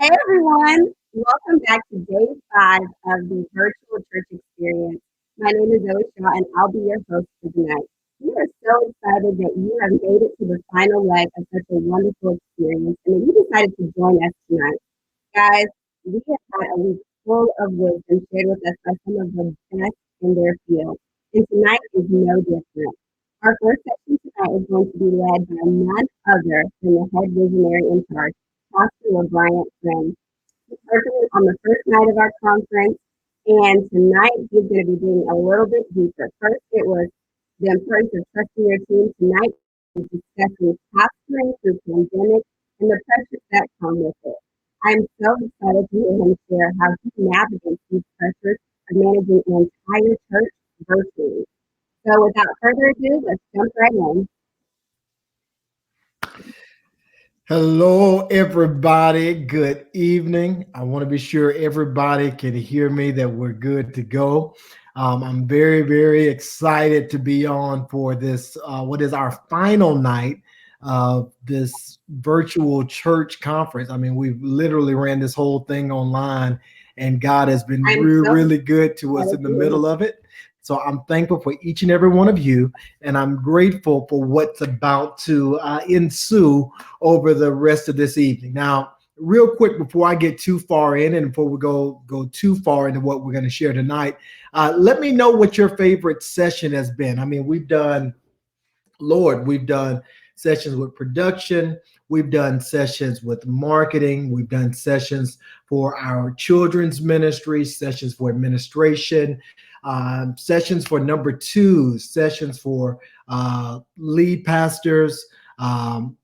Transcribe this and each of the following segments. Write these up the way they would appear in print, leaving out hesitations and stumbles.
Hey everyone, welcome back to day 5 of the virtual church experience. My name is Zoe Shaw and I'll be your host for tonight. We are so excited that you have made it to the final leg of such a wonderful experience and that you decided to join us tonight. Guys, we have had a week full of wisdom shared with us by some of the best in their field, and tonight is no different. Our first section tonight is going to be led by none other than the head visionary in charge, Pastor Bryant Friend. He personally on the first night of our conference, and tonight he's going to be digging a little bit deeper. First, it was the importance of trusting your team. Tonight, we're discussing pastoring through pandemic and the pressures that come with it. I'm so excited to hear him share how he navigates these pressures of managing an entire church virtually. So, without further ado, let's jump right in. Hello, everybody. Good evening. I want to be sure everybody can hear me, that we're good to go. I'm very, very excited to be on for this, what is our final night of this virtual church conference. I mean, we've literally ran this whole thing online, and God has been I'm really, so really good to us excited in the to hear middle him. of it. So I'm thankful for each and every one of you, and I'm grateful for what's about to ensue over the rest of this evening. Now, real quick before I get too far in and before we go too far into what we're going to share tonight, let me know what your favorite session has been. I mean, we've done sessions with production, we've done sessions with marketing, we've done sessions for our children's ministry, sessions for administration, sessions for number two, sessions for lead pastors, um,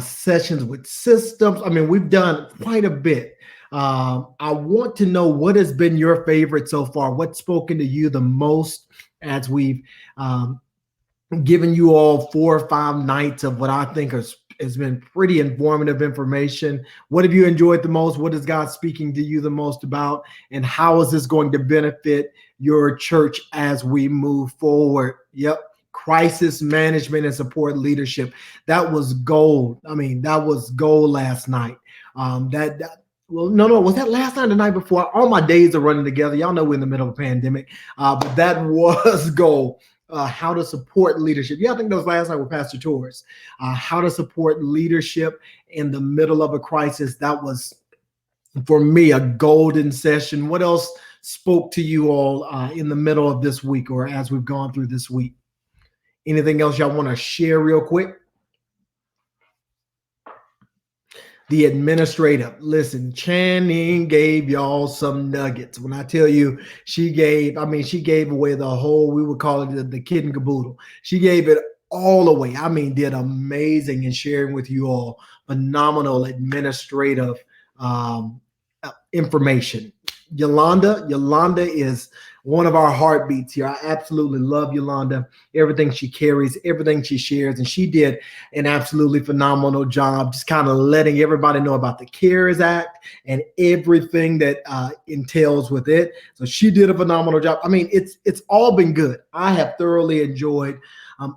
sessions with systems. I mean, we've done quite a bit. I want to know what has been your favorite so far. What's spoken to you the most as we've given you all 4 or 5 nights of what I think has been pretty informative information. What have you enjoyed the most? What is God speaking to you the most about? And how is this going to benefit your church as we move forward? Yep. Crisis management and support leadership. That was gold. I mean, that was gold last night. Well, no, was that last night or the night before? All my days are running together. Y'all know we're in the middle of a pandemic, but that was gold. How to support leadership. Yeah, I think that was last night with Pastor Torres. How to support leadership in the middle of a crisis. That was, for me, a golden session. What else spoke to you all in the middle of this week or as we've gone through this week? Anything else y'all want to share real quick? The administrative. Listen, Channing gave y'all some nuggets. When I tell you she gave away the whole, we would call it the kid and caboodle. She gave it all away. I mean, did amazing in sharing with you all phenomenal administrative information. Yolanda is one of our heartbeats here. I absolutely love Yolanda, everything she carries, everything she shares, and she did an absolutely phenomenal job just kind of letting everybody know about the CARES Act and everything that entails with it. So she did a phenomenal job. I mean, it's all been good. I have thoroughly enjoyed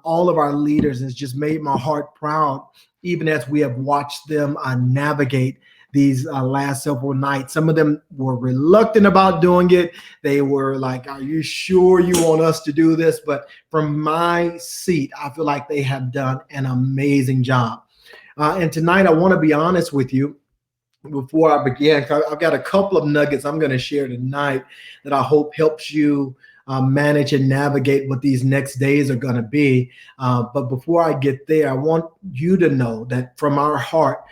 all of our leaders. It's just made my heart proud, even as we have watched them navigate these last several nights. Some of them were reluctant about doing it. They were like, are you sure you want us to do this? But from my seat, I feel like they have done an amazing job. And tonight, I want to be honest with you. Before I begin, I've got a couple of nuggets I'm going to share tonight that I hope helps you manage and navigate what these next days are going to be. But before I get there, I want you to know that from our heart,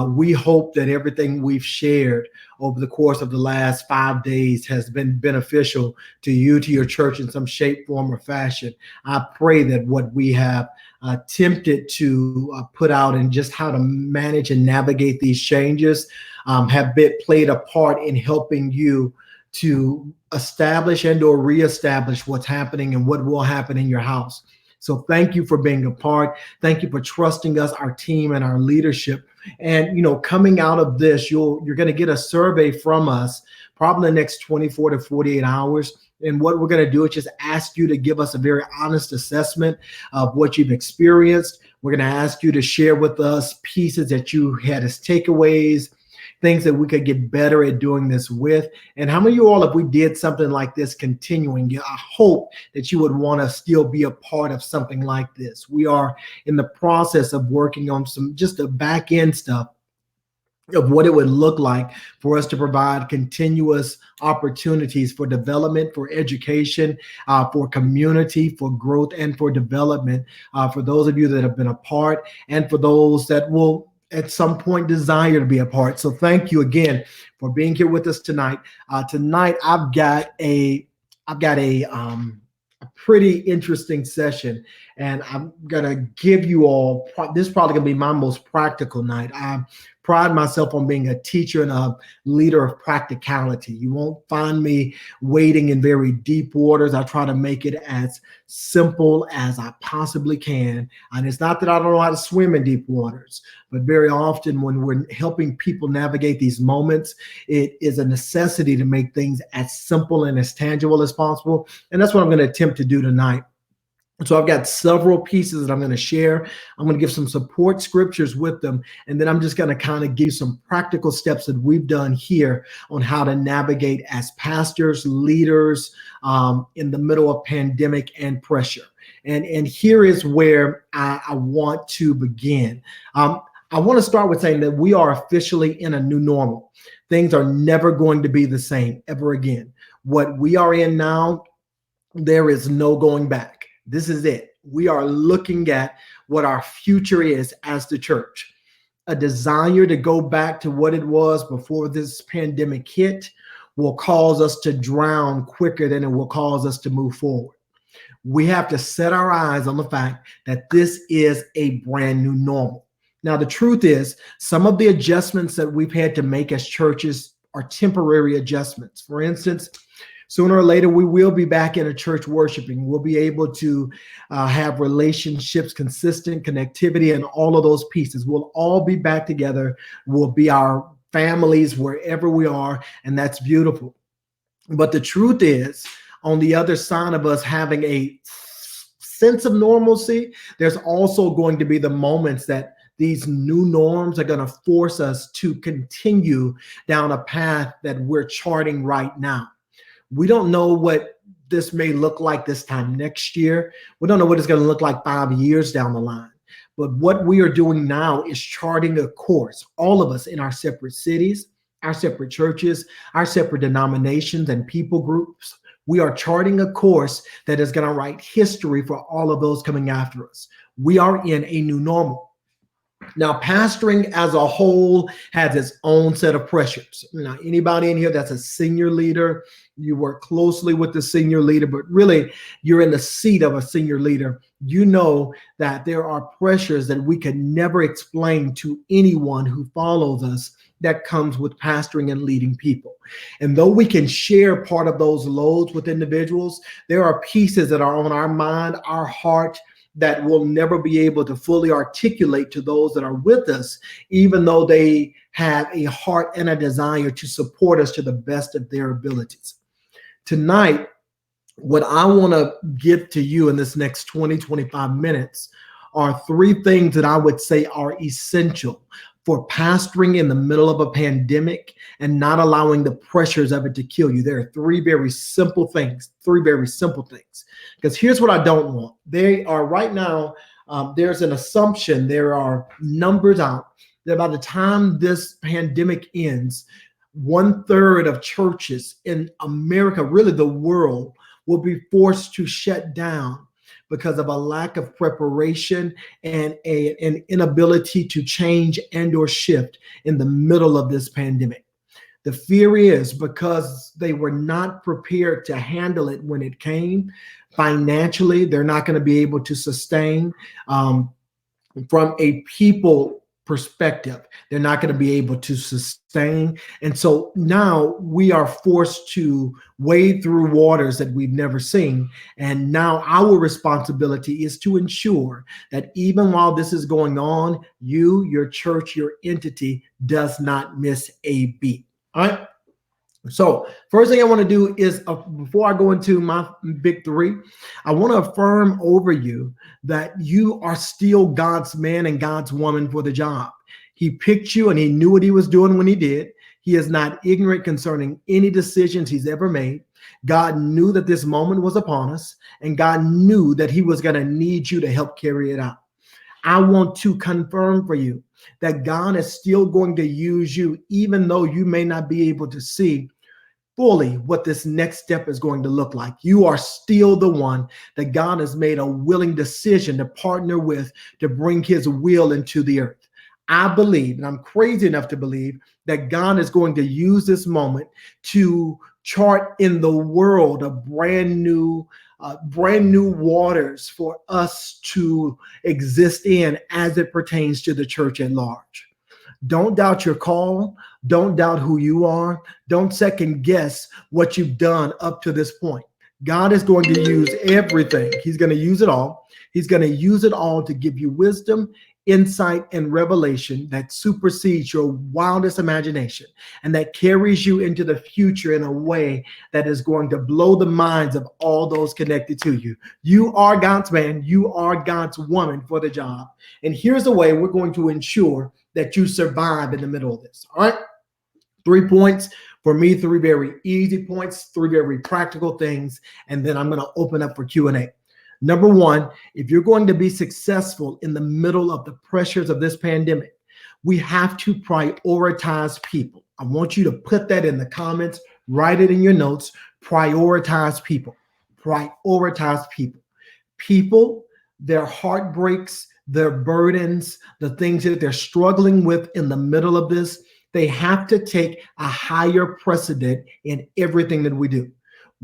we hope that everything we've shared over the course of the last 5 days has been beneficial to you, to your church in some shape, form, or fashion. I pray that what we have attempted to put out and just how to manage and navigate these changes have played a part in helping you to establish and or reestablish what's happening and what will happen in your house. So thank you for being a part. Thank you for trusting us, our team, and our leadership. And coming out of this, you're going to get a survey from us probably the next 24 to 48 hours. And what we're going to do is just ask you to give us a very honest assessment of what you've experienced. We're going to ask you to share with us pieces that you had as takeaways, things that we could get better at doing this with. And how many of you all, if we did something like this continuing, I hope that you would want to still be a part of something like this. We are in the process of working on some just the back end stuff of what it would look like for us to provide continuous opportunities for development, for education, for community, for growth, and for development, for those of you that have been a part, and for those that will at some point desire to be a part. So thank you again for being here with us tonight. Tonight I've got a pretty interesting session, and I'm gonna give you all. This is probably gonna be my most practical night. I pride myself on being a teacher and a leader of practicality. You won't find me wading in very deep waters. I try to make it as simple as I possibly can. And it's not that I don't know how to swim in deep waters, but very often when we're helping people navigate these moments, it is a necessity to make things as simple and as tangible as possible. And that's what I'm going to attempt to do tonight. So I've got several pieces that I'm going to share. I'm going to give some support scriptures with them. And then I'm just going to kind of give you some practical steps that we've done here on how to navigate as pastors, leaders in the middle of pandemic and pressure. And here is where I want to begin. I want to start with saying that we are officially in a new normal. Things are never going to be the same ever again. What we are in now, there is no going back. This is it. We are looking at what our future is as the church. A desire to go back to what it was before this pandemic hit will cause us to drown quicker than it will cause us to move forward. We have to set our eyes on the fact that this is a brand new normal. Now, the truth is, some of the adjustments that we've had to make as churches are temporary adjustments. For instance, sooner or later, we will be back in a church worshiping. We'll be able to have relationships, consistent connectivity, and all of those pieces. We'll all be back together. We'll be our families wherever we are, and that's beautiful. But the truth is, on the other side of us having a sense of normalcy, there's also going to be the moments that these new norms are going to force us to continue down a path that we're charting right now. We don't know what this may look like this time next year. We don't know what it's going to look like 5 years down the line. But what we are doing now is charting a course, all of us in our separate cities, our separate churches, our separate denominations and people groups. We are charting a course that is going to write history for all of those coming after us. We are in a new normal. Now, pastoring as a whole has its own set of pressures. Now, anybody in here that's a senior leader, you work closely with the senior leader, but really you're in the seat of a senior leader. You know that there are pressures that we can never explain to anyone who follows us that comes with pastoring and leading people. And though we can share part of those loads with individuals, there are pieces that are on our mind, our heart, that we'll never be able to fully articulate to those that are with us, even though they have a heart and a desire to support us to the best of their abilities. Tonight, what I want to give to you in this next 20, 25 minutes are three things that I would say are essential for pastoring in the middle of a pandemic and not allowing the pressures of it to kill you. There are three very simple things. Because here's what I don't want. They are right now, there's an assumption, there are numbers out that by the time this pandemic ends, 1/3 of churches in America, really the world, will be forced to shut down because of a lack of preparation and an inability to change and or shift in the middle of this pandemic. The fear is because they were not prepared to handle it when it came. Financially, they're not going to be able to sustain. From a people perspective, they're not going to be able to sustain. And so now we are forced to wade through waters that we've never seen. And now our responsibility is to ensure that even while this is going on, you, your church, your entity does not miss a beat. All right. So first thing I want to do is before I go into my big three, I want to affirm over you that you are still God's man and God's woman for the job. He picked you and he knew what he was doing when he did. He is not ignorant concerning any decisions he's ever made. God knew that this moment was upon us, and God knew that he was going to need you to help carry it out. I want to confirm for you that God is still going to use you, even though you may not be able to see fully what this next step is going to look like. You are still the one that God has made a willing decision to partner with to bring his will into the earth. I believe, and I'm crazy enough to believe, that God is going to use this moment to chart in the world a brand new waters for us to exist in as it pertains to the church at large. Don't doubt your call. Don't doubt who you are. Don't second guess what you've done up to this point. God is going to use everything. He's going to use it all. He's going to use it all to give you wisdom, insight, and revelation that supersedes your wildest imagination and that carries you into the future in a way that is going to blow the minds of all those connected to you. You are God's man. You are God's woman for the job. And here's the way we're going to ensure that you survive in the middle of this. All right. 3 points for me, 3 very easy points, 3 very practical things. And then I'm going to open up for Q&A. Number 1, if you're going to be successful in the middle of the pressures of this pandemic, we have to prioritize people. I want you to put that in the comments, write it in your notes. Prioritize people. Prioritize people. People, their heartbreaks, their burdens, the things that they're struggling with in the middle of this, they have to take a higher precedent in everything that we do.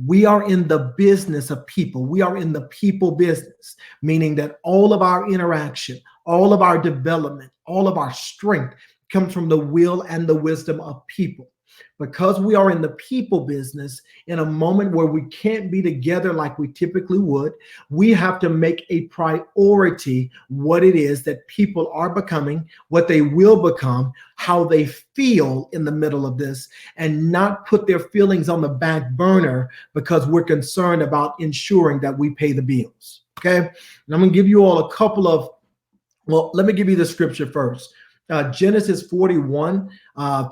We are in the business of people. We are in the people business, meaning that all of our interaction, all of our development, all of our strength comes from the will and the wisdom of people. Because we are in the people business, in a moment where we can't be together like we typically would, we have to make a priority what it is that people are becoming, what they will become, how they feel in the middle of this, and not put their feelings on the back burner because we're concerned about ensuring that we pay the bills. Okay. And I'm going to give you all a couple of, well, let me give you the scripture first. Genesis 41,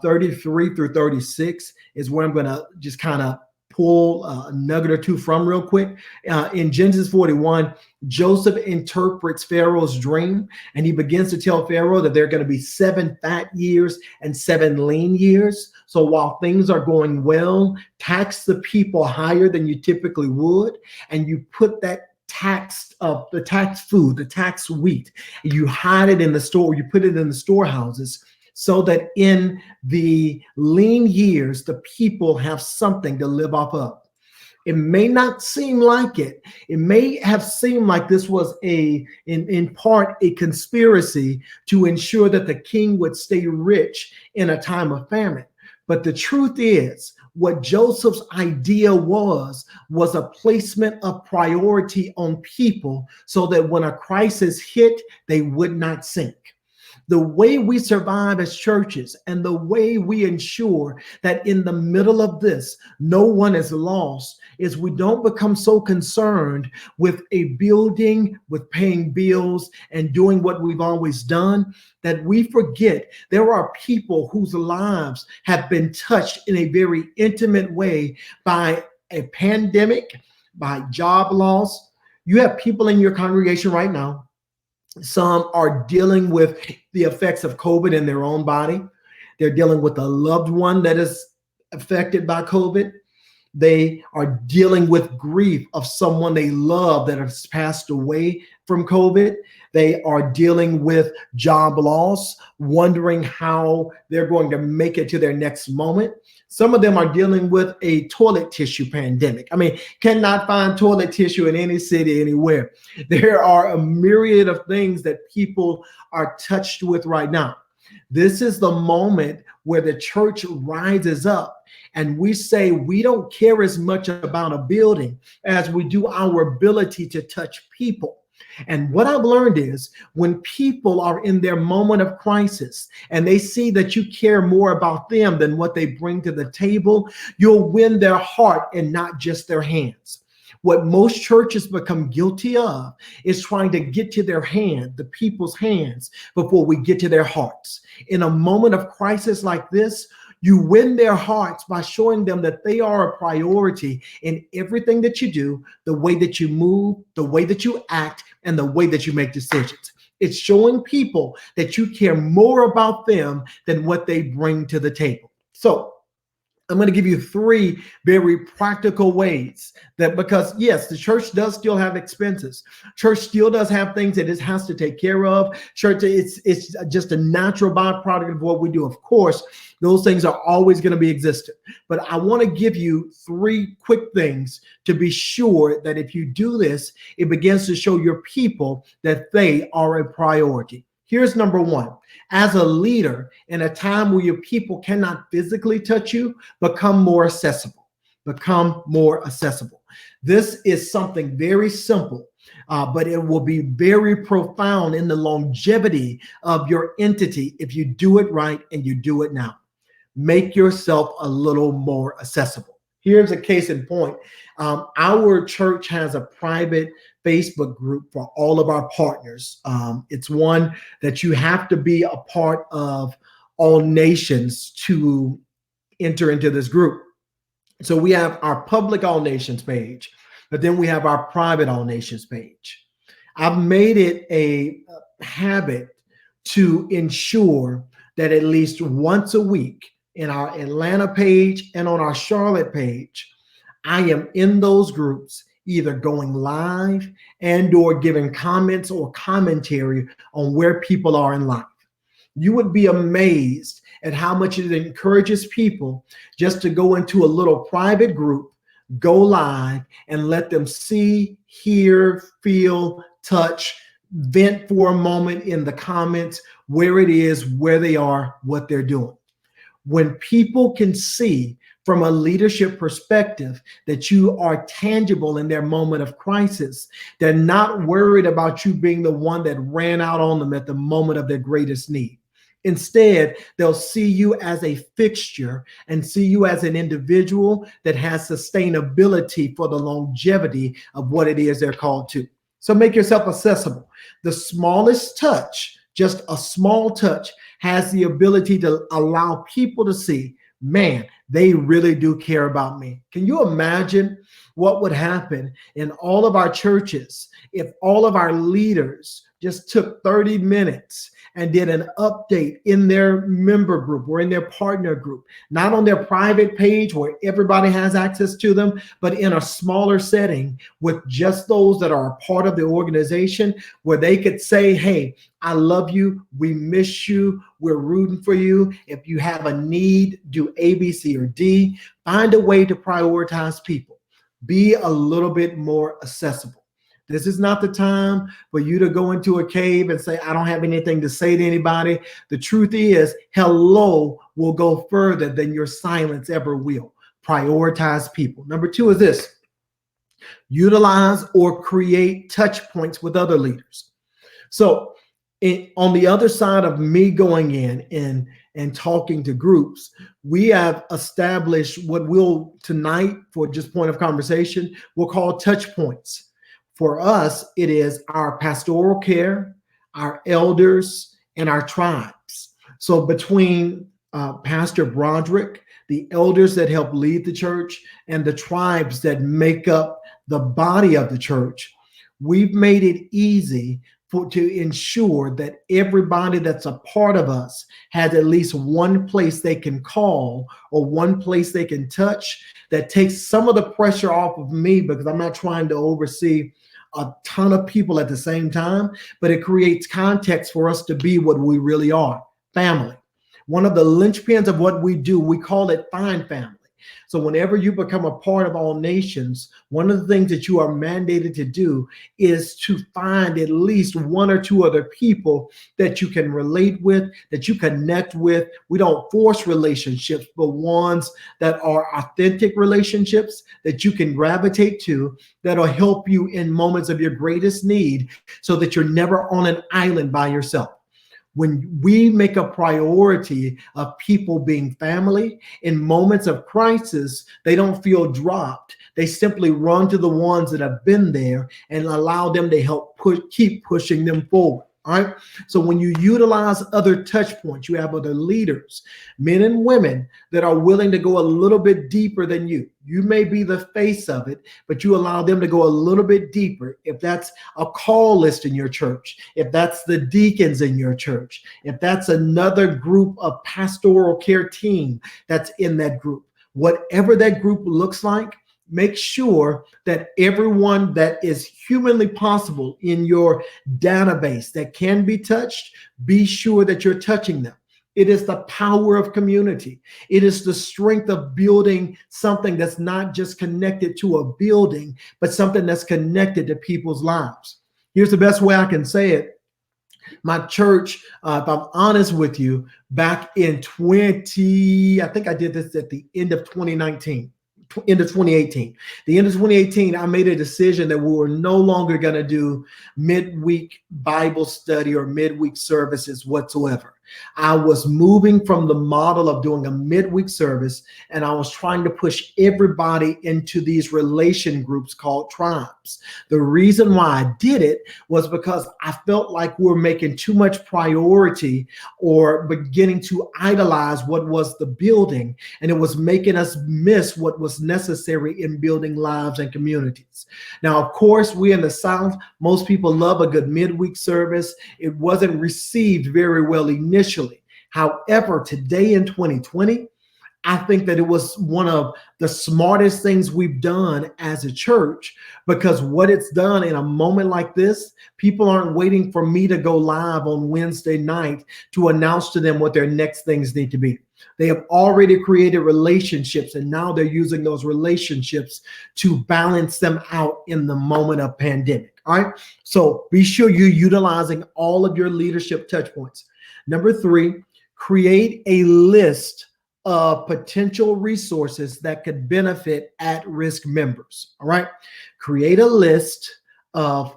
33 through 36 is where I'm going to just kind of pull a nugget or two from real quick. In Genesis 41, Joseph interprets Pharaoh's dream, and he begins to tell Pharaoh that there are going to be 7 fat years and 7 lean years. So while things are going well, tax the people higher than you typically would, and you put that the tax food, the tax wheat, you hide it in the store, you put it in the storehouses so that in the lean years, the people have something to live off of. It may not seem like it. It may have seemed like this was in part a conspiracy to ensure that the king would stay rich in a time of famine. But the truth is, what Joseph's idea was a placement of priority on people so that when a crisis hit, they would not sink. The way we survive as churches and the way we ensure that in the middle of this, no one is lost is we don't become so concerned with a building, with paying bills and doing what we've always done, that we forget there are people whose lives have been touched in a very intimate way by a pandemic, by job loss. You have people in your congregation right now. Some are dealing with the effects of COVID in their own body. They're dealing with a loved one that is affected by COVID. They are dealing with grief of someone they love that has passed away from COVID. They are dealing with job loss, wondering how they're going to make it to their next moment. Some of them are dealing with a toilet tissue pandemic. I mean, cannot find toilet tissue in any city, anywhere. There are a myriad of things that people are touched with right now. This is the moment where the church rises up and we say we don't care as much about a building as we do our ability to touch people. And what I've learned is when people are in their moment of crisis and they see that you care more about them than what they bring to the table, you'll win their heart and not just their hands. What most churches become guilty of is trying to get to their hand, the people's hands, before we get to their hearts. In a moment of crisis like this, you win their hearts by showing them that they are a priority in everything that you do, the way that you move, the way that you act, and the way that you make decisions. It's showing people that you care more about them than what they bring to the table. So, I'm going to give you three very practical ways that, because yes, the church does still have expenses. Church still does have things that it has to take care of. Church, it's just a natural byproduct of what we do. Of course, those things are always going to be existent. But I want to give you three quick things to be sure that if you do this, it begins to show your people that they are a priority. Here's number one. As a leader, in a time where your people cannot physically touch you, become more accessible. Become more accessible. This is something very simple, but it will be very profound in the longevity of your entity if you do it right and you do it now. Make yourself a little more accessible. Here's a case in point. Our church has a private Facebook group for all of our partners. It's one that you have to be a part of all nations to enter into this group. So we have our public all nations page, but then we have our private all nations page. I've made it a habit to ensure that at least once a week in our Atlanta page and on our Charlotte page, I am in those groups either going live and or giving comments or commentary on where people are in life. You would be amazed at how much it encourages people just to go into a little private group, go live, and let them see, hear, feel, touch, vent for a moment in the comments where it is, where they are, what they're doing. When people can see from a leadership perspective that you are tangible in their moment of crisis, they're not worried about you being the one that ran out on them at the moment of their greatest need. Instead, they'll see you as a fixture and see you as an individual that has sustainability for the longevity of what it is they're called to. So make yourself accessible. The smallest touch, just a small touch, has the ability to allow people to see, man, they really do care about me. Can you imagine what would happen in all of our churches if all of our leaders just took 30 minutes and did an update in their member group or in their partner group, not on their private page where everybody has access to them, but in a smaller setting with just those that are a part of the organization, where they could say, hey, I love you. We miss you. We're rooting for you. If you have a need, do A, B, C, or D. Find a way to prioritize people. Be a little bit more accessible. This is not the time for you to go into a cave and say, I don't have anything to say to anybody. The truth is, hello will go further than your silence ever will. Prioritize people. Number two is this: utilize or create touch points with other leaders. So on the other side of me going in and talking to groups, we have established what we'll tonight, for just point of conversation, we'll call touch points. For us, it is our pastoral care, our elders, and our tribes. So between Pastor Broderick, the elders that help lead the church, and the tribes that make up the body of the church, we've made it easy to ensure that everybody that's a part of us has at least one place they can call or one place they can touch. That takes some of the pressure off of me, because I'm not trying to oversee a ton of people at the same time, but it creates context for us to be what we really are: family. One of the linchpins of what we do, we call it Find Family. So whenever you become a part of All Nations, one of the things that you are mandated to do is to find at least one or two other people that you can relate with, that you connect with. We don't force relationships, but ones that are authentic relationships that you can gravitate to, that'll help you in moments of your greatest need, so that you're never on an island by yourself. When we make a priority of people being family in moments of crisis, they don't feel dropped. They simply run to the ones that have been there and allow them to help keep pushing them forward. All right. So when you utilize other touch points, you have other leaders, men and women that are willing to go a little bit deeper than you. You may be the face of it, but you allow them to go a little bit deeper. If that's a call list in your church, if that's the deacons in your church, if that's another group of pastoral care team that's in that group, whatever that group looks like, make sure that everyone that is humanly possible in your database that can be touched, be sure that you're touching them. It is the power of community. It is the strength of building something that's not just connected to a building, but something that's connected to people's lives. Here's the best way I can say it. My church, if I'm honest with you, back in I think I did this at the end of 2019. End of 2018. The end of 2018, I made a decision that we were no longer going to do midweek Bible study or midweek services whatsoever. I was moving from the model of doing a midweek service, and I was trying to push everybody into these relation groups called tribes. The reason why I did it was because I felt like we were making too much priority or beginning to idolize what was the building, and it was making us miss what was necessary in building lives and communities. Now, of course, we in the South, most people love a good midweek service. It wasn't received very well initially. However, today in 2020, I think that it was one of the smartest things we've done as a church, because what it's done in a moment like this, people aren't waiting for me to go live on Wednesday night to announce to them what their next things need to be. They have already created relationships, and now they're using those relationships to balance them out in the moment of pandemic. All right. So be sure you're utilizing all of your leadership touch points. Number 3, create a list of potential resources that could benefit at-risk members. All right. Create a list of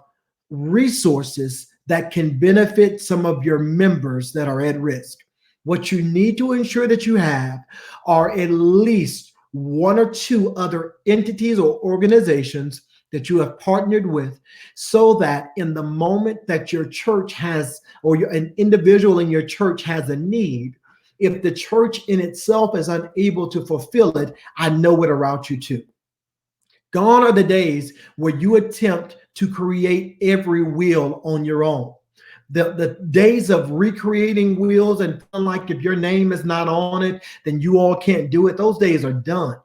resources that can benefit some of your members that are at risk. What you need to ensure that you have are at least 1 or 2 other entities or organizations that you have partnered with, so that in the moment that your church has, or an individual in your church has a need, if the church in itself is unable to fulfill it, I know where to route you to. Gone are the days where you attempt to create every wheel on your own. The days of recreating wheels and feeling like if your name is not on it, then you all can't do it, those days are done.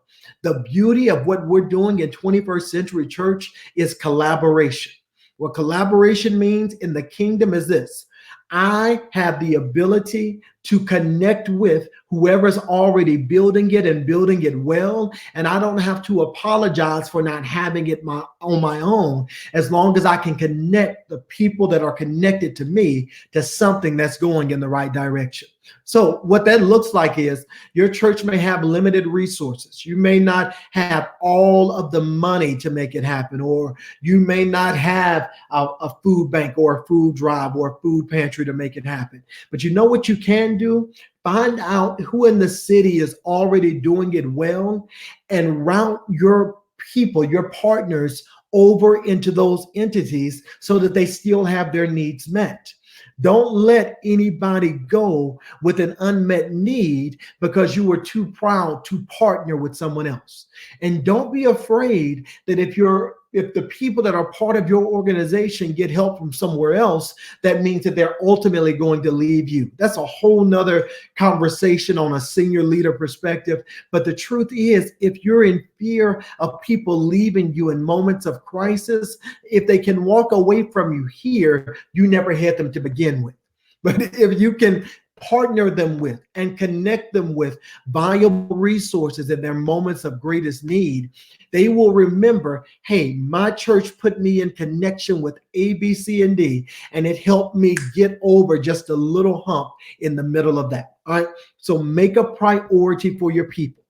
The beauty of what we're doing in 21st century church is collaboration. What collaboration means in the kingdom is this: I have the ability to connect with whoever's already building it and building it well. And I don't have to apologize for not having it on my own, as long as I can connect the people that are connected to me to something that's going in the right direction. So what that looks like is your church may have limited resources. You may not have all of the money to make it happen, or you may not have a food bank or a food drive or a food pantry to make it happen. But you know what you can do? Find out who in the city is already doing it well and route your people, your partners, over into those entities so that they still have their needs met. Don't let anybody go with an unmet need because you were too proud to partner with someone else. And don't be afraid that if the people that are part of your organization get help from somewhere else, that means that they're ultimately going to leave you. That's a whole nother conversation on a senior leader perspective. But the truth is, if you're in fear of people leaving you in moments of crisis, if they can walk away from you here, you never had them to begin with. But if you can partner them with and connect them with valuable resources in their moments of greatest need, they will remember, hey, my church put me in connection with A, B, C, and D, and it helped me get over just a little hump in the middle of that. All right. So make a priority for your people.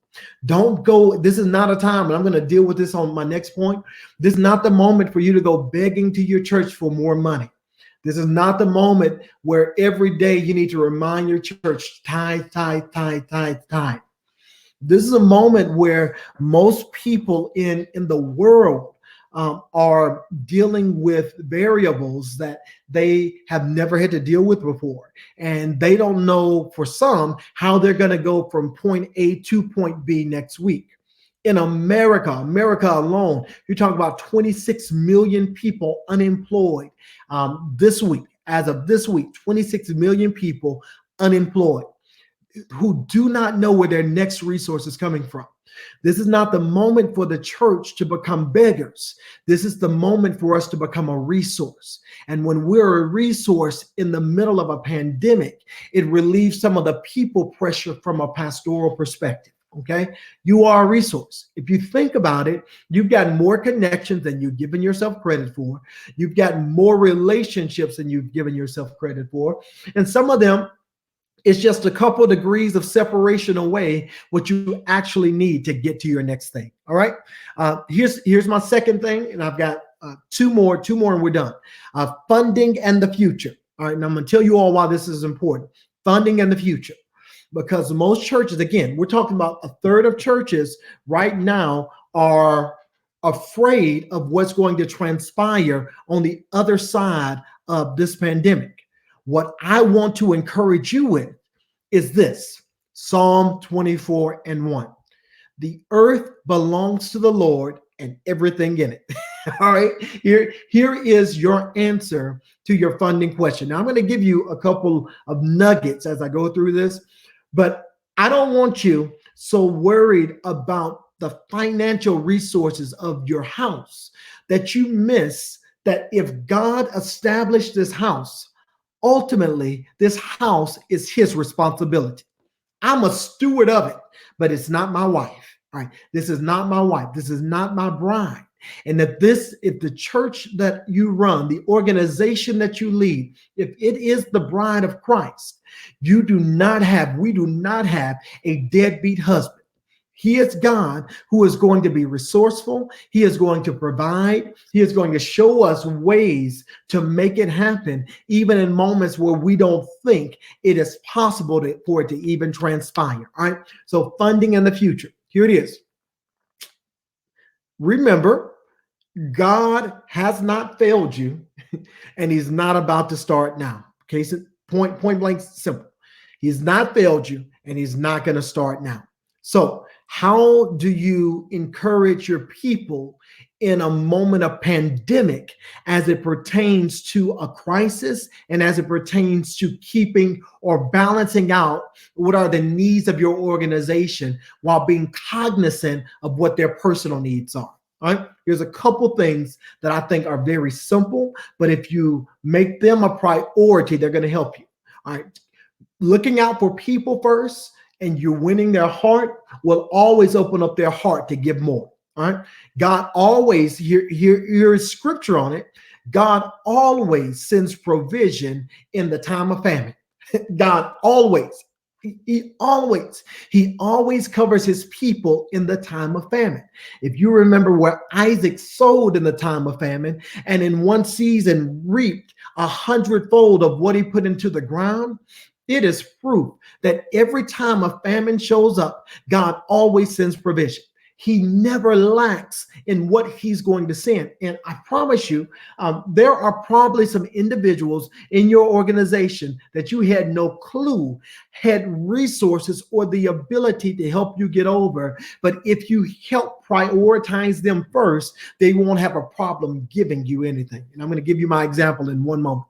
Don't go, this is not a time, and I'm going to deal with this on my next point. This is not the moment for you to go begging to your church for more money. This is not the moment where every day you need to remind your church, tithe, tithe, tithe, tithe, tithe. This is a moment where most people in the world are dealing with variables that they have never had to deal with before. And they don't know, for some, how they're going to go from point A to point B next week. In America alone, you're talking about 26 million people unemployed this week. As of this week, 26 million people unemployed who do not know where their next resource is coming from. This is not the moment for the church to become beggars. This is the moment for us to become a resource. And when we're a resource in the middle of a pandemic, it relieves some of the people pressure from a pastoral perspective. Okay. You are a resource. If you think about it, you've got more connections than you've given yourself credit for. You've got more relationships than you've given yourself credit for. And some of them, it's just a couple of degrees of separation away what you actually need to get to your next thing. All right. Here's my second thing, and I've got two more, and we're done. Funding and the future. All right. And I'm going to tell you all why this is important. Funding and the future. Because most churches, again, we're talking about a third of churches right now are afraid of what's going to transpire on the other side of this pandemic. What I want to encourage you with is this: Psalm 24 and 1. The earth belongs to the Lord and everything in it. All right. Here is your answer to your funding question. Now, I'm going to give you a couple of nuggets as I go through this, but I don't want you so worried about the financial resources of your house that you miss that if God established this house, ultimately, this house is his responsibility. I'm a steward of it, but it's not my wife. All right. This is not my wife. This is not my bride. And if the church that you run, the organization that you lead, if it is the bride of Christ, we do not have a deadbeat husband. He is God who is going to be resourceful. He is going to provide. He is going to show us ways to make it happen, even in moments where we don't think it is possible for it to even transpire. All right. So funding in the future. Here it is. Remember, God has not failed you, and he's not about to start now. Okay, so point blank simple. He's not failed you, and he's not going to start now. So how do you encourage your people in a moment of pandemic as it pertains to a crisis and as it pertains to keeping or balancing out what are the needs of your organization while being cognizant of what their personal needs are? All right. Here's a couple things that I think are very simple, but if you make them a priority, they're going to help you. All right. Looking out for people first and you're winning their heart will always open up their heart to give more. All right. God always, here is scripture on it. God always sends provision in the time of famine. God always. He always covers his people in the time of famine. If you remember where Isaac sowed in the time of famine and in one season reaped 100-fold of what he put into the ground, it is proof that every time a famine shows up, God always sends provision. He never lacks in what he's going to send. And I promise you, there are probably some individuals in your organization that you had no clue had resources or the ability to help you get over. But if you help prioritize them first, they won't have a problem giving you anything. And I'm going to give you my example in one moment.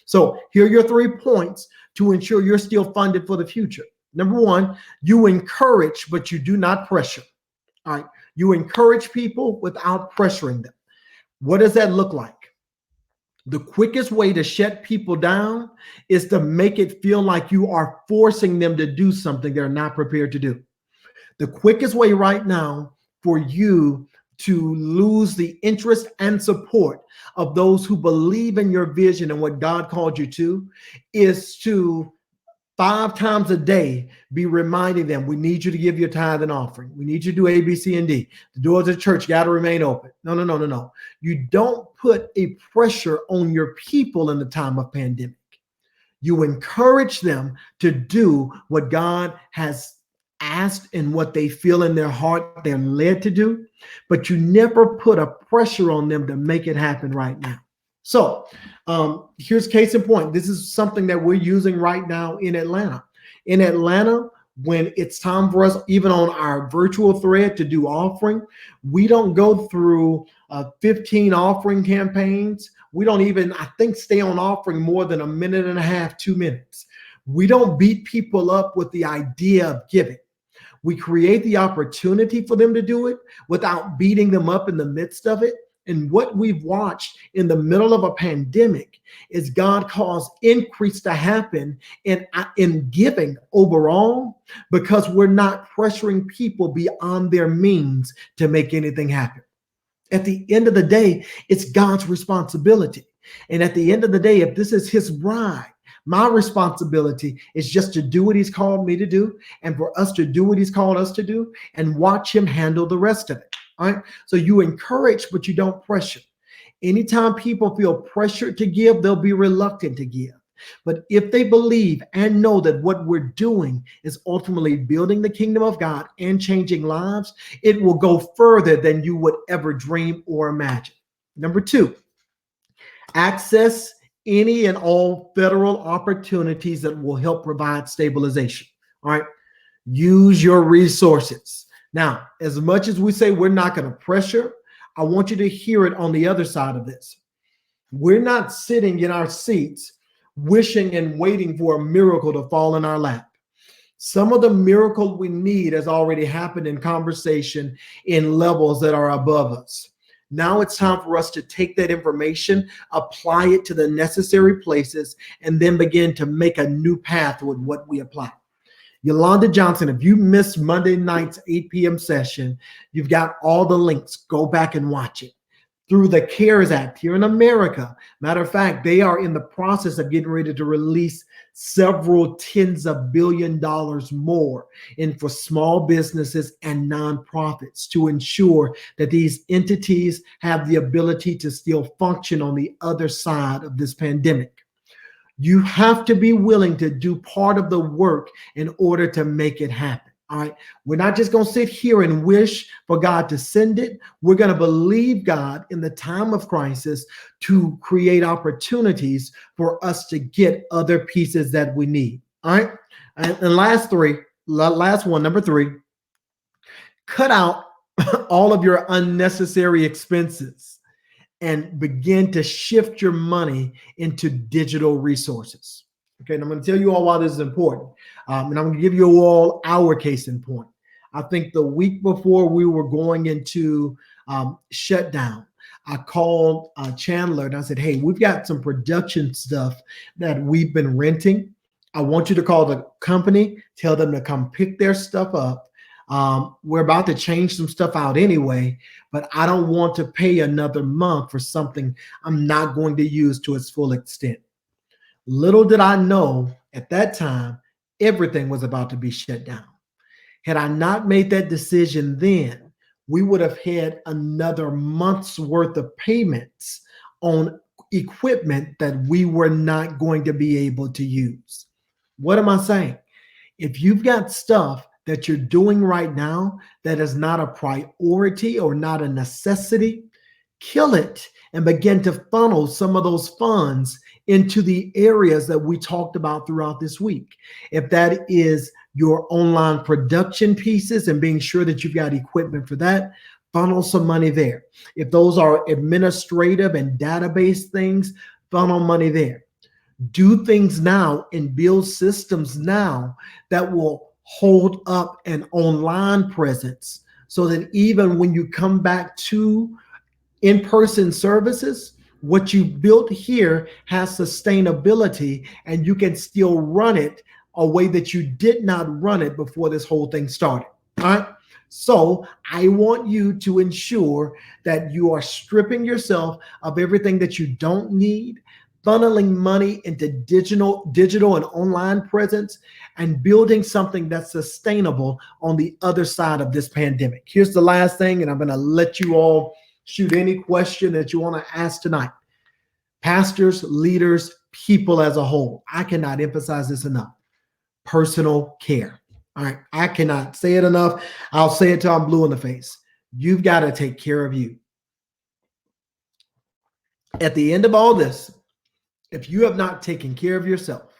So here are your 3 points to ensure you're still funded for the future. Number 1, you encourage, but you do not pressure. All right. You encourage people without pressuring them. What does that look like? The quickest way to shut people down is to make it feel like you are forcing them to do something they're not prepared to do. The quickest way right now for you to lose the interest and support of those who believe in your vision and what God called you to is to 5 times a day, be reminding them, we need you to give your tithe and offering. We need you to do A, B, C, and D. The doors of the church got to remain open. No. You don't put a pressure on your people in the time of pandemic. You encourage them to do what God has asked and what they feel in their heart they're led to do, but you never put a pressure on them to make it happen right now. So here's case in point. This is something that we're using right now in Atlanta. In Atlanta, when it's time for us, even on our virtual thread, to do offering, we don't go through 15 offering campaigns. We don't even, I think, stay on offering more than a minute and a half, 2 minutes. We don't beat people up with the idea of giving. We create the opportunity for them to do it without beating them up in the midst of it. And what we've watched in the middle of a pandemic is God caused increase to happen in giving overall, because we're not pressuring people beyond their means to make anything happen. At the end of the day, it's God's responsibility. And at the end of the day, if this is his bride, my responsibility is just to do what he's called me to do, and for us to do what he's called us to do, and watch him handle the rest of it. All right. So you encourage, but you don't pressure. Anytime people feel pressured to give, they'll be reluctant to give. But if they believe and know that what we're doing is ultimately building the kingdom of God and changing lives, it will go further than you would ever dream or imagine. Number two, access any and all federal opportunities that will help provide stabilization. All right. Use your resources. Now, as much as we say we're not going to pressure, I want you to hear it on the other side of this. We're not sitting in our seats wishing and waiting for a miracle to fall in our lap. Some of the miracle we need has already happened in conversation in levels that are above us. Now it's time for us to take that information, apply it to the necessary places, and then begin to make a new path with what we apply. Yolanda Johnson, if you missed Monday night's 8 p.m. session, you've got all the links. Go back and watch it. Through the CARES Act here in America, matter of fact, they are in the process of getting ready to release several tens of billions of dollars more in for small businesses and nonprofits to ensure that these entities have the ability to still function on the other side of this pandemic. You have to be willing to do part of the work in order to make it happen. All right. We're not just going to sit here and wish for God to send it. We're going to believe God in the time of crisis to create opportunities for us to get other pieces that we need. All right. And last one, number three, cut out all of your unnecessary expenses and begin to shift your money into digital resources. Okay, and I'm going to tell you all why this is important. And I'm going to give you all our case in point. I think the week before we were going into shutdown, I called Chandler and I said, hey, we've got some production stuff that we've been renting. I want you to call the company, tell them to come pick their stuff up. We're about to change some stuff out anyway, but I don't want to pay another month for something I'm not going to use to its full extent. Little did I know at that time, everything was about to be shut down. Had I not made that decision then, we would have had another month's worth of payments on equipment that we were not going to be able to use. What am I saying? If you've got stuff that you're doing right now that is not a priority or not a necessity, kill it and begin to funnel some of those funds into the areas that we talked about throughout this week. If that is your online production pieces and being sure that you've got equipment for that, funnel some money there. If those are administrative and database things, funnel money there. Do things now and build systems now that will hold up an online presence so that even when you come back to in-person services, what you built here has sustainability and you can still run it a way that you did not run it before this whole thing started. All right. So I want you to ensure that you are stripping yourself of everything that you don't need, funneling money into digital and online presence, and building something that's sustainable on the other side of this pandemic. Here's the last thing, and I'm going to let you all shoot any question that you want to ask tonight. Pastors, leaders, people as a whole. I cannot emphasize this enough. Personal care. All right. I cannot say it enough. I'll say it till I'm blue in the face. You've got to take care of you. At the end of all this, if you have not taken care of yourself,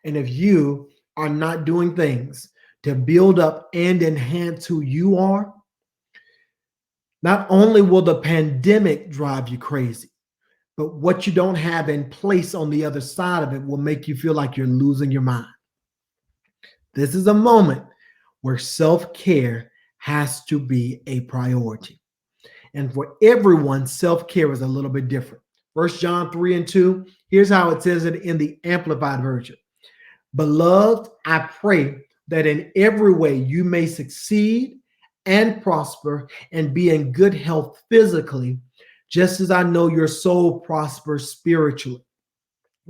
and if you are not doing things to build up and enhance who you are, not only will the pandemic drive you crazy, but what you don't have in place on the other side of it will make you feel like you're losing your mind. This is a moment where self care has to be a priority. And for everyone, self care is a little bit different. First John 3 and 2, here's how it says it in the Amplified Version. Beloved, I pray that in every way you may succeed and prosper and be in good health physically, just as I know your soul prospers spiritually.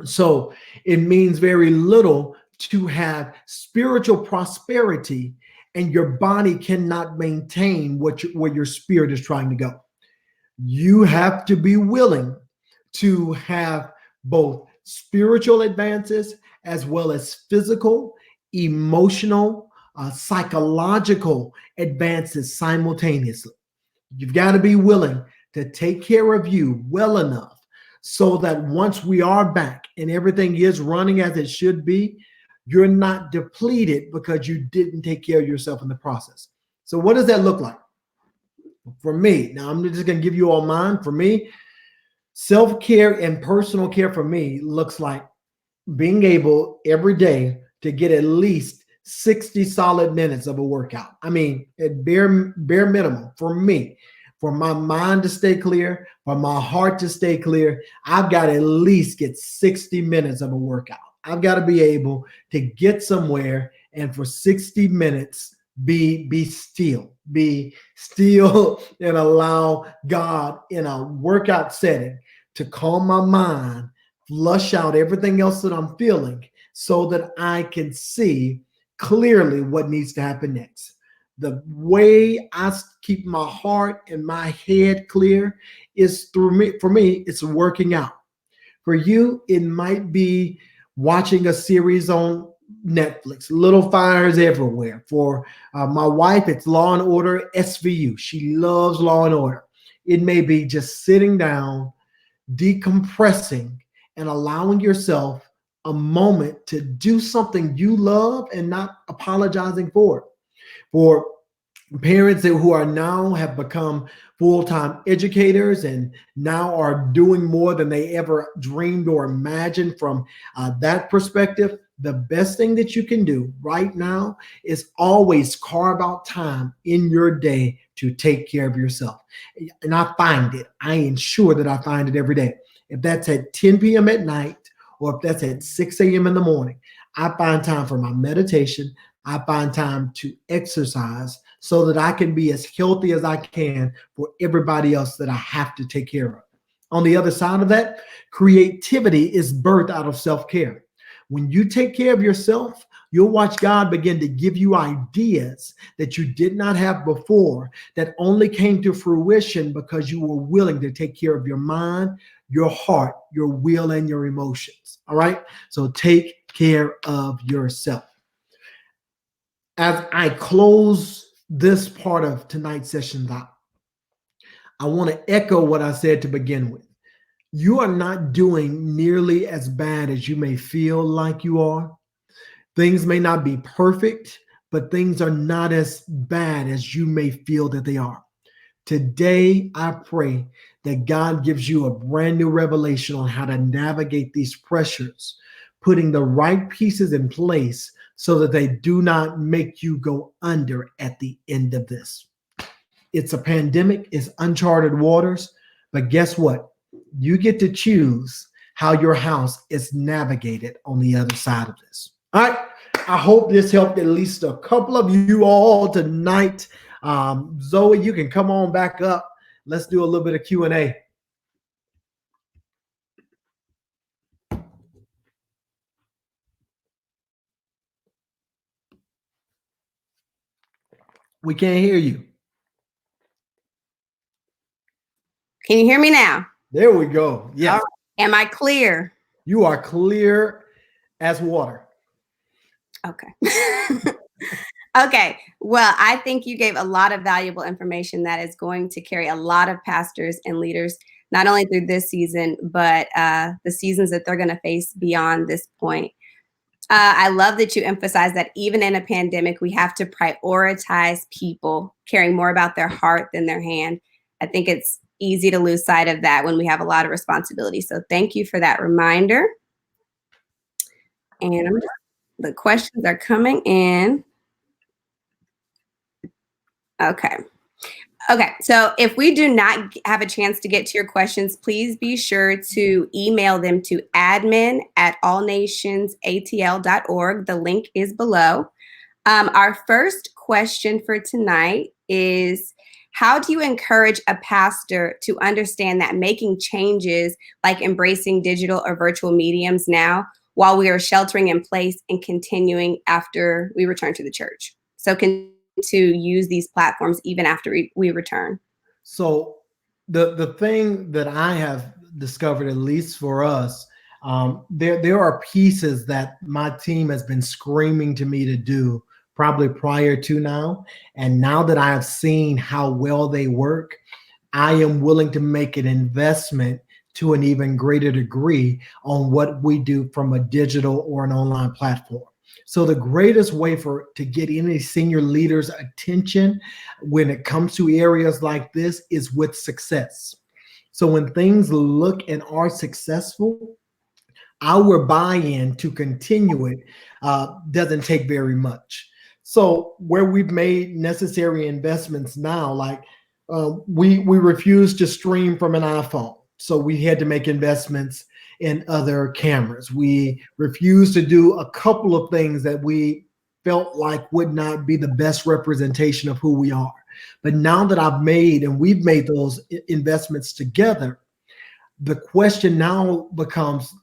So it means very little to have spiritual prosperity and your body cannot maintain where your spirit is trying to go. You have to be willing to have both spiritual advances as well as physical, emotional, psychological advances simultaneously. You've got to be willing to take care of you well enough so that once we are back and everything is running as it should be, you're not depleted because you didn't take care of yourself in the process. So, what does that look like? For me, now I'm just going to give you all mine. For me, self care and personal care for me looks like being able every day to get at least 60 solid minutes of a workout. I mean, at bare minimum for me, for my mind to stay clear, for my heart to stay clear, I've got to at least get 60 minutes of a workout. I've got to be able to get somewhere and for 60 minutes be still and allow God in a workout setting to calm my mind, flush out everything else that I'm feeling so that I can see clearly what needs to happen next. The way I keep my heart and my head clear is through me. For me, it's working out. For you, it might be watching a series on Netflix, Little Fires Everywhere. For my wife, it's Law and Order SVU. She loves Law and Order. It may be just sitting down, decompressing, and allowing yourself a moment to do something you love and not apologizing for it. For parents who are now have become full-time educators and now are doing more than they ever dreamed or imagined from that perspective, the best thing that you can do right now is always carve out time in your day to take care of yourself. And I find it, I ensure that I find it every day. If that's at 10 p.m. at night or if that's at 6 a.m. in the morning, I find time for my meditation. I find time to exercise so that I can be as healthy as I can for everybody else that I have to take care of. On the other side of that, creativity is birthed out of self-care. When you take care of yourself, you'll watch God begin to give you ideas that you did not have before that only came to fruition because you were willing to take care of your mind, your heart, your will, and your emotions. All right? So take care of yourself. As I close this part of tonight's session out, I want to echo what I said to begin with. You are not doing nearly as bad as you may feel like you are. Things may not be perfect, but things are not as bad as you may feel that they are. Today, I pray that God gives you a brand new revelation on how to navigate these pressures, putting the right pieces in place so that they do not make you go under at the end of this. It's a pandemic, it's uncharted waters, but guess what? You get to choose how your house is navigated on the other side of this. All right. I hope this helped at least a couple of you all tonight. Zoe, you can come on back up. Let's do a little bit of Q&A. We can't hear you. Can you hear me now? There we go. Yes. Right. Am I clear? You are clear as water. Okay. Okay. Well, I think you gave a lot of valuable information that is going to carry a lot of pastors and leaders, not only through this season, but the seasons that they're going to face beyond this point. I love that you emphasize that even in a pandemic, we have to prioritize people, caring more about their heart than their hand. I think it's easy to lose sight of that when we have a lot of responsibility. So thank you for that reminder. And the questions are coming in. Okay. Okay, so if we do not have a chance to get to your questions, please be sure to email them to admin at allnationsatl.org. The link is below. Our first question for tonight is, how do you encourage a pastor to understand that making changes like embracing digital or virtual mediums now while we are sheltering in place and continuing after we return to the church? So to use these platforms even after we return. So the thing that I have discovered, at least for us, there are pieces that my team has been screaming to me to do probably prior to now, and now that I have seen how well they work, I am willing to make an investment to an even greater degree on what we do from a digital or an online platform. So the greatest way for to get any senior leader's attention when it comes to areas like this is with success. So when things look and are successful, our buy-in to continue it doesn't take very much. So where we've made necessary investments now, like we refuse to stream from an iPhone, so we had to make investments in other cameras. We refused to do a couple of things that we felt like would not be the best representation of who we are. But now that I've made and we've made those investments together, the question now becomes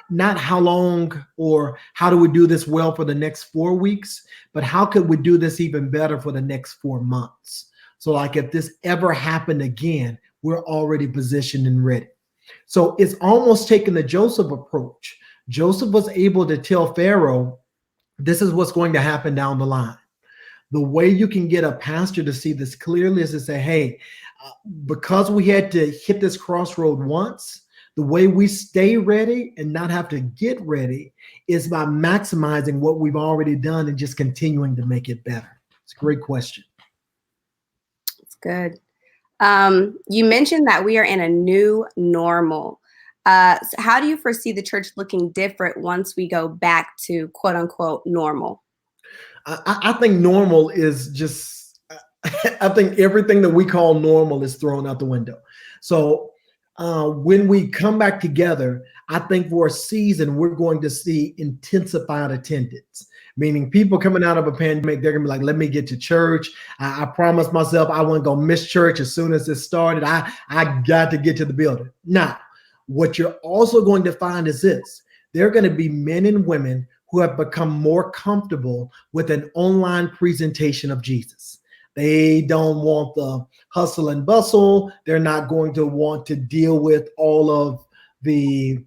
not how long or how do we do this well for the next 4 weeks, but how could we do this even better for the next 4 months? So, like, if this ever happened again, we're already positioned and ready. So it's almost taking the Joseph approach. Joseph was able to tell Pharaoh, this is what's going to happen down the line. The way you can get a pastor to see this clearly is to say, hey, because we had to hit this crossroad once, the way we stay ready and not have to get ready is by maximizing what we've already done and just continuing to make it better. It's a great question. It's good. You mentioned that we are in a new normal. So how do you foresee the church looking different once we go back to quote unquote normal? I think normal is just, I think everything that we call normal is thrown out the window. So when we come back together, I think for a season, we're going to see intensified attendance, meaning people coming out of a pandemic, they're going to be like, let me get to church. I promised myself I wasn't going to miss church as soon as it started. I got to get to the building. Now, what you're also going to find is this. There are going to be men and women who have become more comfortable with an online presentation of Jesus. They don't want the hustle and bustle. They're not going to want to deal with all of the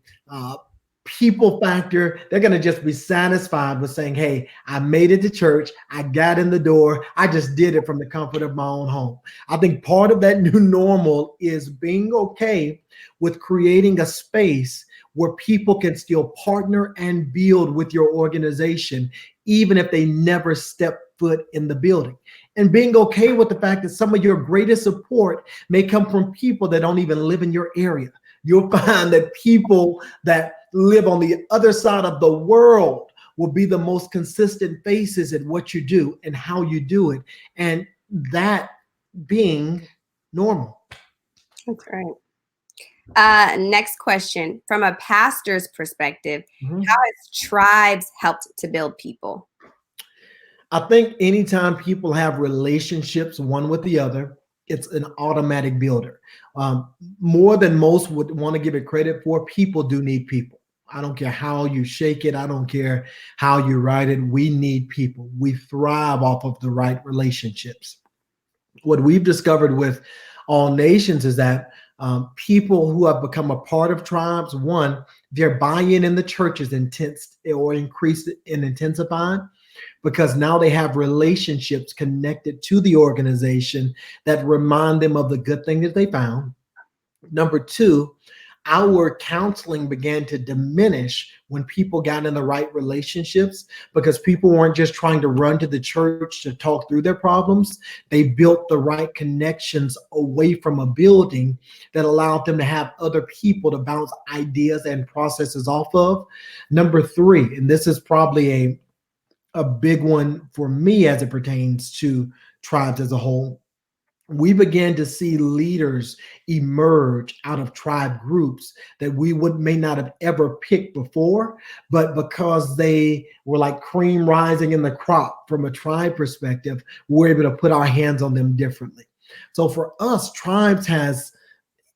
people factor. They're going to just be satisfied with saying, hey, I made it to church. I got in the door. I just did it from the comfort of my own home. I think part of that new normal is being okay with creating a space where people can still partner and build with your organization, even if they never step foot in the building. And being okay with the fact that some of your greatest support may come from people that don't even live in your area. You'll find that people that live on the other side of the world will be the most consistent faces at what you do and how you do it. And that being normal. That's right. Next question. From a pastor's perspective, how has tribes helped to build people? I think anytime people have relationships one with the other, it's an automatic builder. More than most would want to give it credit for, people do need people. I don't care how you shake it. I don't care how you write it. We need people. We thrive off of the right relationships. What we've discovered with All Nations is that people who have become a part of tribes, one, their buy-in in the church is intense or increased and intensified. because now they have relationships connected to the organization that remind them of the good thing that they found. Number two, our counseling began to diminish when people got in the right relationships because people weren't just trying to run to the church to talk through their problems. They built the right connections away from a building that allowed them to have other people to bounce ideas and processes off of. Number three, and this is probably a big one for me as it pertains to tribes as a whole, we began to see leaders emerge out of tribe groups that we would may not have ever picked before, but because they were like cream rising in the crop from a tribe perspective, we're able to put our hands on them differently. So for us, tribes has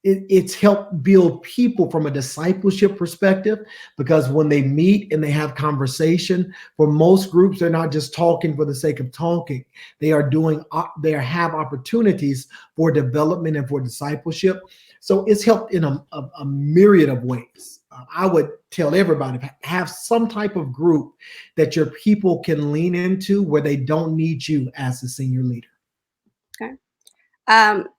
it's helped build people from a discipleship perspective, because when they meet and they have conversation, for most groups they're not just talking for the sake of talking. They are doing they have opportunities for development and for discipleship. So it's helped in a myriad of ways. I would tell everybody, have some type of group that your people can lean into where they don't need you as a senior leader. Okay.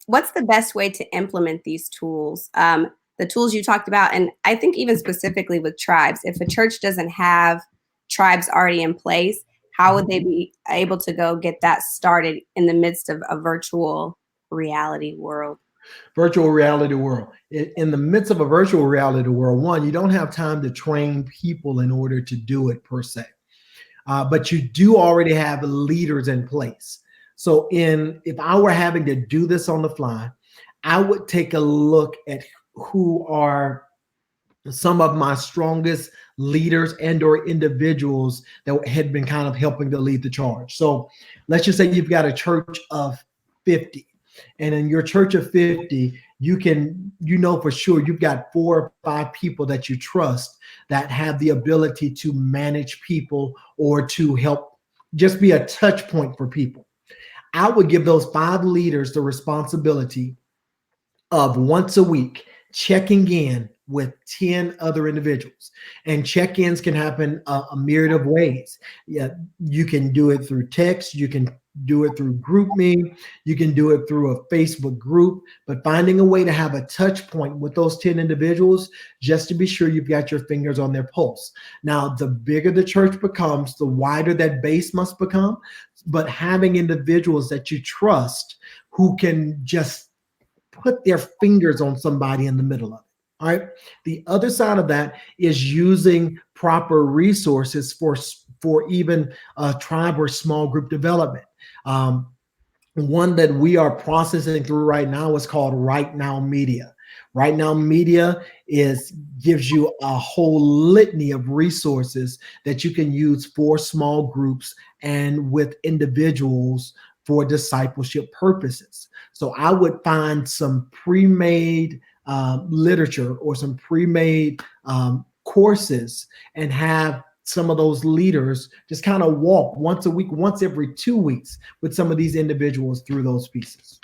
What's the best way to implement these tools? The tools you talked about, and I think even specifically with tribes, if a church doesn't have tribes already in place, how would they be able to go get that started in the midst of a virtual reality world? Virtual reality world. In the midst of a virtual reality world, one, you don't have time to train people in order to do it per se, but you do already have leaders in place. So, if I were having to do this on the fly, I would take a look at who are some of my strongest leaders and or individuals that had been kind of helping to lead the charge. So let's just say you've got a church of 50, and in your church of 50 you know for sure you've got 4 or 5 people that you trust that have the ability to manage people or to help just be a touch point for people. I would give those 5 leaders the responsibility of once a week checking in with 10 other individuals. And check-ins can happen a myriad of ways. Yeah, you can do it through text, you can do it through GroupMe, you can do it through a Facebook group, but finding a way to have a touch point with those 10 individuals just to be sure you've got your fingers on their pulse. Now, the bigger the church becomes, the wider that base must become, but having individuals that you trust who can just put their fingers on somebody in the middle of it. All right. The other side of that is using proper resources for even tribe or small group development. One that we are processing through right now is called Right Now Media. Right Now Media gives you a whole litany of resources that you can use for small groups and with individuals for discipleship purposes. So I would find some pre-made literature or some pre-made courses and have some of those leaders just kind of walk once a week, once every 2 weeks with some of these individuals through those pieces.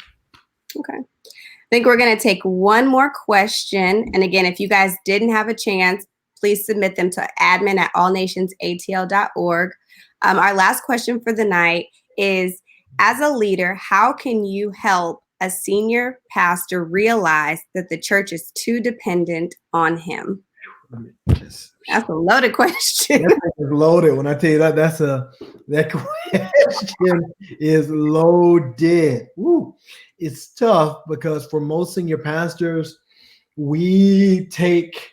Okay. I think we're going to take one more question. And again, if you guys didn't have a chance, please submit them to admin@allnationsatl.org. Our last question for the night is, as a leader, how can you help a senior pastor realize that the church is too dependent on him? That's a loaded question. That is loaded. When I tell you that question is loaded. Woo. It's tough because for most senior pastors, we take,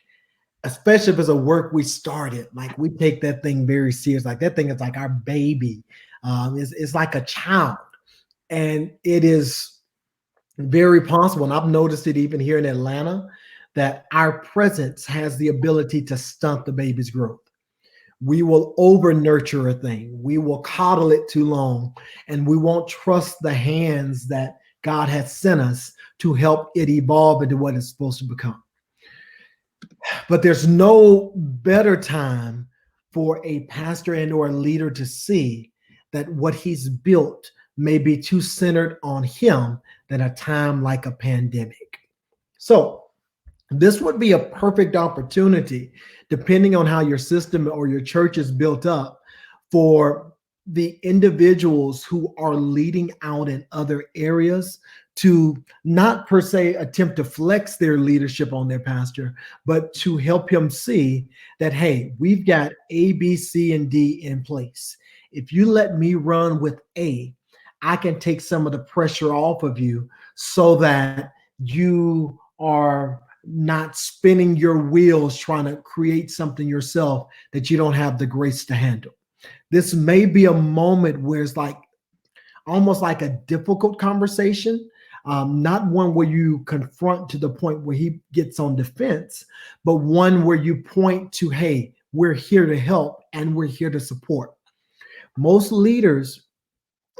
especially if it's a work we started, like we take that thing very serious. Like that thing is like our baby. It's like a child, and it is very possible. And I've noticed it even here in Atlanta, that our presence has the ability to stunt the baby's growth. We will over nurture a thing. We will coddle it too long, and we won't trust the hands that God has sent us to help it evolve into what it's supposed to become. But there's no better time for a pastor and or a leader to see that what he's built may be too centered on him than a time like a pandemic. So this would be a perfect opportunity, depending on how your system or your church is built up, for the individuals who are leading out in other areas to not per se attempt to flex their leadership on their pastor, but to help him see that, hey, we've got A, B, C, and D in place. If you let me run with A, I can take some of the pressure off of you so that you are not spinning your wheels trying to create something yourself that you don't have the grace to handle. This may be a moment where it's like almost like a difficult conversation, not one where you confront to the point where he gets on defense, but one where you point to, hey, we're here to help and we're here to support. Most leaders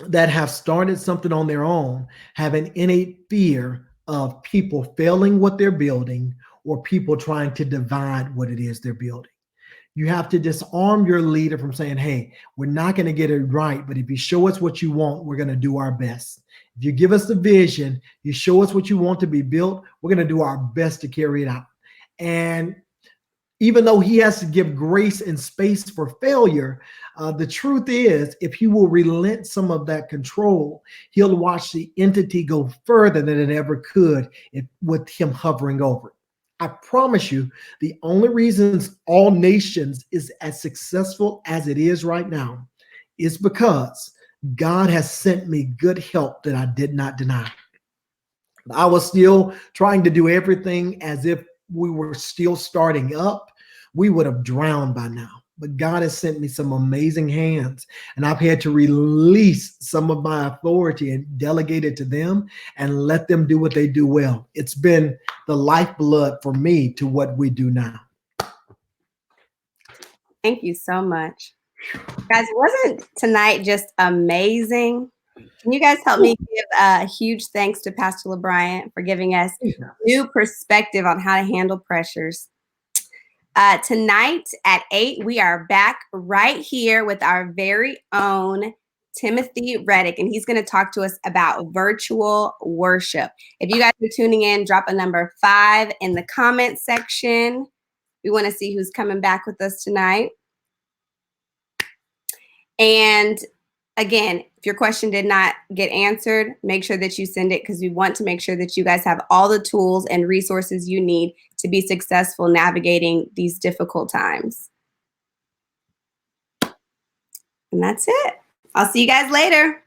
that have started something on their own have an innate fear of people failing what they're building or people trying to divide what it is they're building. You have to disarm your leader from saying, hey, we're not going to get it right, but if you show us what you want, we're going to do our best. If you give us the vision, you show us what you want to be built, we're going to do our best to carry it out. And even though he has to give grace and space for failure, the truth is, if he will relent some of that control, he'll watch the entity go further than it ever could with him hovering over it. I promise you, the only reasons all nations is as successful as it is right now is because God has sent me good help that I did not deny. I was still trying to do everything as if we were still starting up. We would have drowned by now. But God has sent me some amazing hands, and I've had to release some of my authority and delegate it to them and let them do what they do well. It's been the lifeblood for me to what we do now. Thank you so much. Guys, wasn't tonight just amazing? Can you guys help me give a huge thanks to Pastor LeBryant for giving us new perspective on how to handle pressures? Tonight at 8, we are back right here with our very own Timothy Reddick, and he's going to talk to us about virtual worship. If you guys are tuning in, drop a number 5 in the comment section. We want to see who's coming back with us tonight. And again, if your question did not get answered, make sure that you send it, because we want to make sure that you guys have all the tools and resources you need to be successful navigating these difficult times. And that's it. I'll see you guys later.